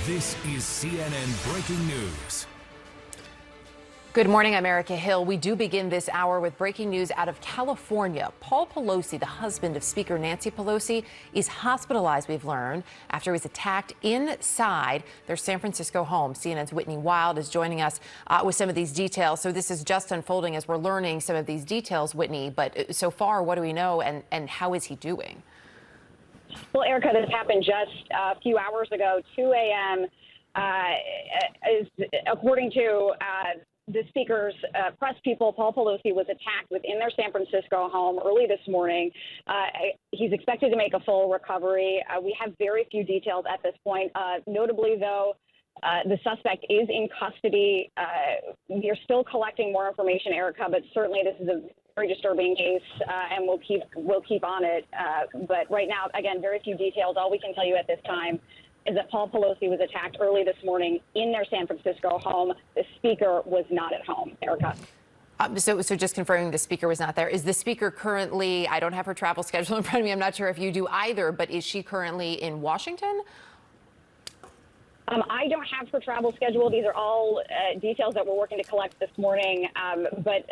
This is CNN Breaking News. Good morning, I'm Erica Hill. We do begin this hour with breaking news out of California. Paul Pelosi, the husband of Speaker Nancy Pelosi, is hospitalized, we've learned, after he was attacked inside their San Francisco home. CNN's Whitney Wild is joining us with some of these details. So this is just unfolding as we're learning some of these details, Whitney. But so far, what do we know and how is he doing? Well, Erica, this happened just a few hours ago, 2 a.m. Is according to the speaker's press people, Paul Pelosi was attacked within their San Francisco home early this morning. He's expected to make a full recovery. We have very few details at this point. Notably, though, the suspect is in custody. We are still collecting more information, Erica, but certainly this is a very disturbing case, and we'll keep on it. But right now, again, very few details. All we can tell you at this time is that Paul Pelosi was attacked early this morning in their San Francisco home. The speaker was not at home, Erica. So just confirming the speaker was not there. Is the speaker currently, I don't have her travel schedule in front of me, I'm not sure if you do either, but is she currently in Washington? I don't have her travel schedule. These are all details that we're working to collect this morning. But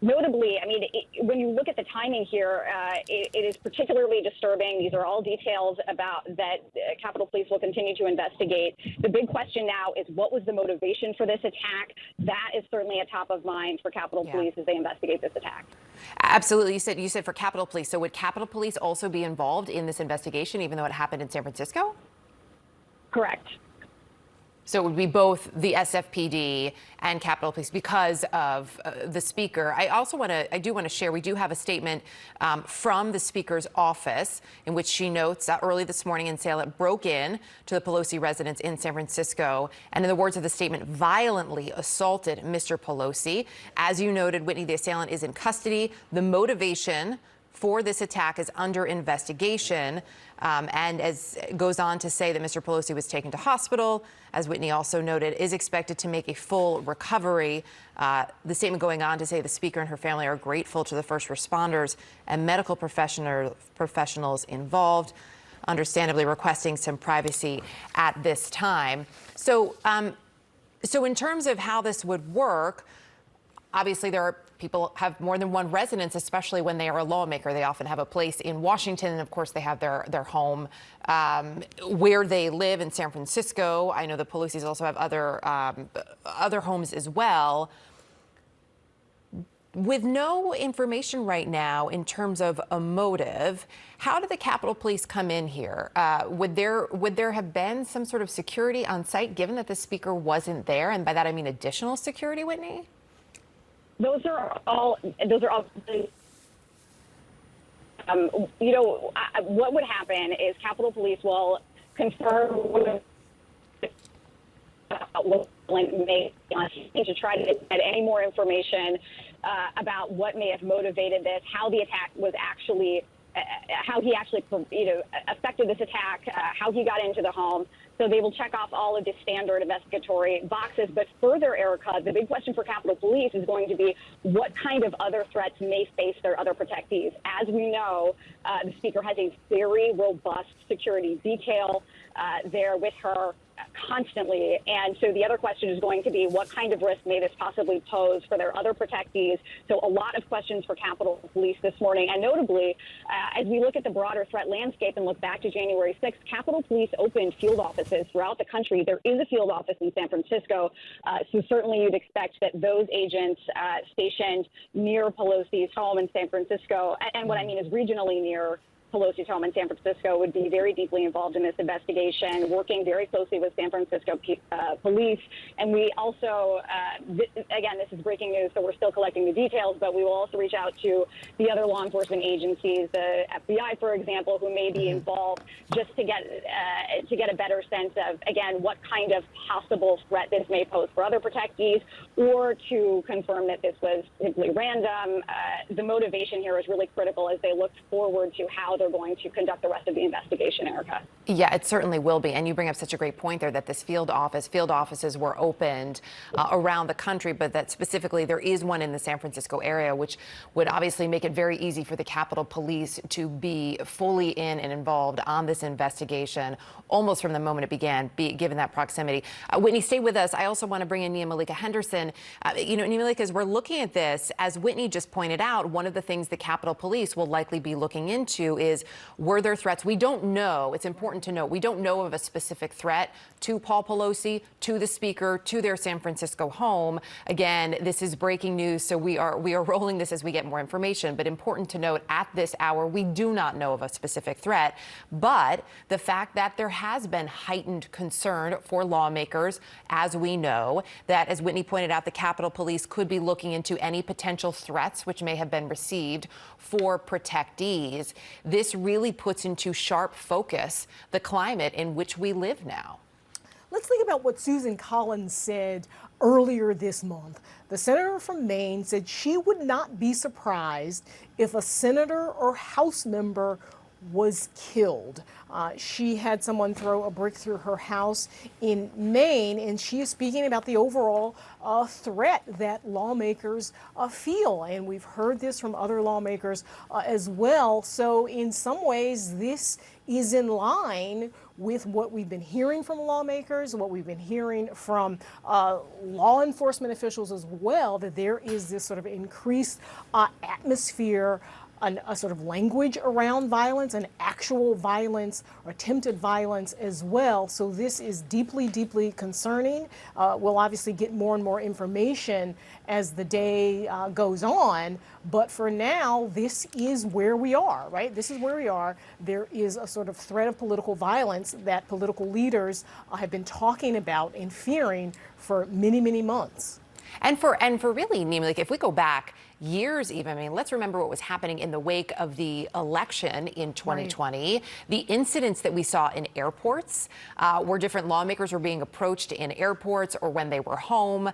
notably, I mean, when you look at the timing here, it is particularly disturbing. These are all details about that Capitol Police will continue to investigate. The big question now is what was the motivation for this attack? That is certainly a top of mind for Capitol Police as they investigate this attack. Absolutely. You said for Capitol Police. So would Capitol Police also be involved in this investigation, even though it happened in San Francisco? Correct. So it would be both the SFPD and Capitol Police because of the speaker. I do want to share, we do have a statement from the speaker's office in which she notes early this morning an assailant broke in to the Pelosi residence in San Francisco and, in the words of the statement, violently assaulted Mr. Pelosi. As you noted, Whitney, the assailant is in custody. The motivation for this attack is under investigation, and as goes on to say that Mr. Pelosi was taken to hospital, as Whitney also noted, is expected to make a full recovery. The statement going on to say the speaker and her family are grateful to the first responders and medical professionals involved, understandably requesting some privacy at this time. So in terms of how this would work, obviously people have more than one residence, especially when they are a lawmaker. They often have a place in Washington, and of course they have their home where they live in San Francisco. I know the Pelosi's also have other homes as well. With no information right now in terms of a motive, how did the Capitol Police come in here? Would there have been some sort of security on site, given that the speaker wasn't there? And by that I mean additional security, Whitney? Those are all. What would happen is Capitol Police will confirm to try to get any more information about what may have motivated this, how the attack was actually, how he actually, affected this attack, how he got into the home. So they will check off all of the standard investigatory boxes. But further, Erica, the big question for Capitol Police is going to be what kind of other threats may face their other protectees. As we know, the speaker has a very robust security detail there with her constantly. And so the other question is going to be what kind of risk may this possibly pose for their other protectees? So a lot of questions for Capitol Police this morning. And notably, as we look at the broader threat landscape and look back to January 6th, Capitol Police opened field offices throughout the country. There is a field office in San Francisco. So certainly you'd expect that those agents stationed near Pelosi's home in San Francisco, and what I mean is regionally near Pelosi's home in San Francisco, would be very deeply involved in this investigation, working very closely with San Francisco police. And we also, again, this is breaking news, so we're still collecting the details, but we will also reach out to the other law enforcement agencies, the FBI, for example, who may be involved, just to get a better sense of, again, what kind of possible threat this may pose for other protectees, or to confirm that this was simply random. The motivation here is really critical as they look forward to how the they're going to conduct the rest of the investigation, Erica. Yeah, it certainly will be. And you bring up such a great point there that this field offices were opened around the country, but that specifically there is one in the San Francisco area, which would obviously make it very easy for the Capitol Police to be fully in and involved on this investigation almost from the moment it began, given that proximity. Whitney, stay with us. I also want to bring in Nia Malika Henderson. Nia Malika, as we're looking at this, as Whitney just pointed out, one of the things the Capitol Police will likely be looking into is, were there threats? We don't know. It's important to note, we don't know of a specific threat to Paul Pelosi, to the Speaker, to their San Francisco home. Again, this is breaking news, so we are rolling this as we get more information. But important to note, at this hour, we do not know of a specific threat. But the fact that there has been heightened concern for lawmakers, as we know, that, as Whitney pointed out, the Capitol Police could be looking into any potential threats which may have been received for protectees. This really puts into sharp focus the climate in which we live now. Let's think about what Susan Collins said earlier this month. The senator from Maine said she would not be surprised if a senator or House member was killed. She had someone throw a brick through her house in Maine, and she is speaking about the overall threat that lawmakers feel. And we've heard this from other lawmakers as well. So in some ways, this is in line with what we've been hearing from lawmakers, what we've been hearing from law enforcement officials as well, that there is this sort of increased atmosphere, a sort of language around violence and actual violence or attempted violence as well. So this is deeply, deeply concerning. We'll obviously get more and more information as the day goes on. But for now, this is where we are, right? This is where we are. There is a sort of threat of political violence that political leaders have been talking about and fearing for many, many months. And for really, Nia, like if we go back years even, I mean, let's remember what was happening in the wake of the election in 2020. Right. The incidents that we saw in airports where different lawmakers were being approached in airports or when they were home,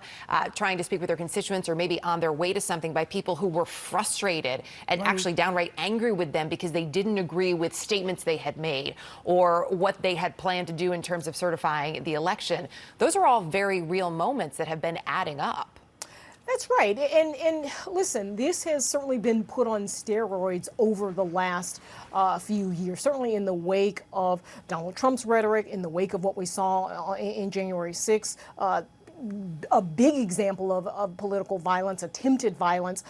trying to speak with their constituents or maybe on their way to something by people who were frustrated and actually downright angry with them because they didn't agree with statements they had made or what they had planned to do in terms of certifying the election. Those are all very real moments that have been adding up. That's right. And listen, this has certainly been put on steroids over the last few years, certainly in the wake of Donald Trump's rhetoric, in the wake of what we saw in January 6th. A big example of political violence, attempted violence,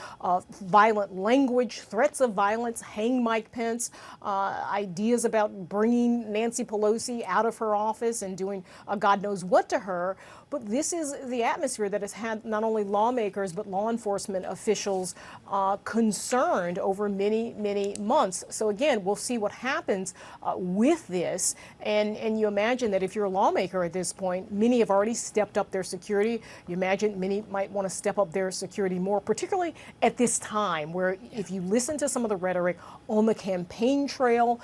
violent language, threats of violence, hang Mike Pence, ideas about bringing Nancy Pelosi out of her office and doing God knows what to her. But this is the atmosphere that has had not only lawmakers but law enforcement officials concerned over many, many months. So again, we'll see what happens with this. And you imagine that if you're a lawmaker at this point, many have already stepped up their security. You imagine many might want to step up their security more, particularly at this time where if you listen to some of the rhetoric on the campaign trail,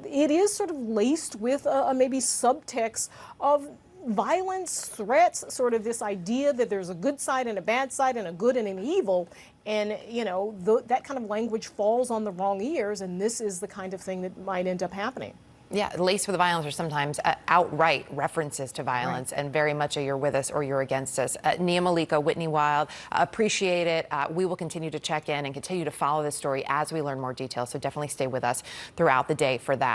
it is sort of laced with a maybe subtext of violence, threats, sort of this idea that there's a good side and a bad side and a good and an evil. And, you know, that kind of language falls on the wrong ears, and this is the kind of thing that might end up happening. Yeah, laced with violence are sometimes outright references to violence, and very much a you're with us or you're against us. Nia Malika, Whitney Wild, appreciate it. We will continue to check in and continue to follow this story as we learn more details, so definitely stay with us throughout the day for that.